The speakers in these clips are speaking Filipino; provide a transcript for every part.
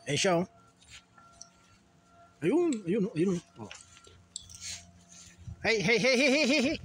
Eh siya oh. Ayun, ayun, ayun. Oh. Hey, hey, hey, hey, hey, hey, hey.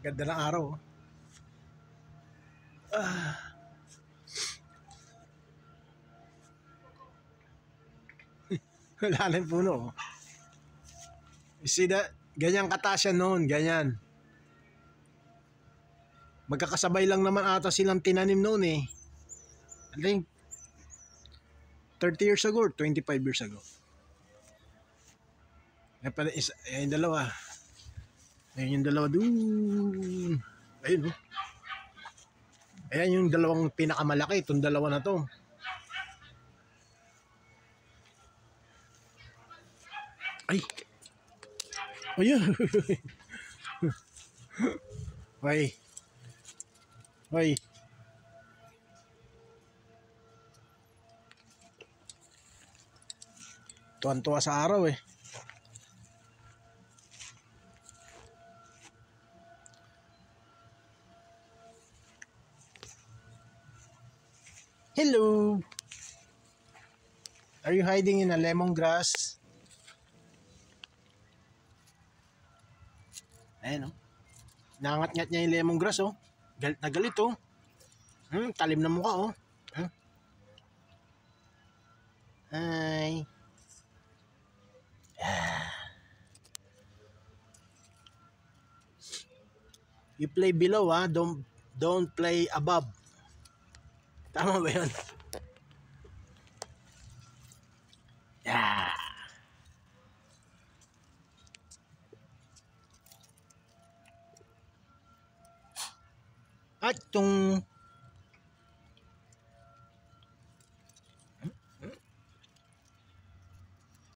Ganda ng araw. Wala na yung puno. You see that? Ganyan kataas yan noon, ganyan. Magkakasabay lang naman ata silang tinanim noon eh. I think 30 years ago or 25 years ago. Yung dalawa. Ayun yung dalawa doon. Ayun oh. Ayan yung dalawang pinakamalaki. Itong dalawa na to. Ay. Ayun. Ay. Ay. Tuwan-tuwa sa araw eh. Hello. Are you hiding in a lemongrass? Ayan oh. Nangat-ngat niya yung lemongrass oh. Galit na galit oh. Talim na mukha oh. Hi. You play below ha. Don't play above. Tama ba yun? Yeah. At itong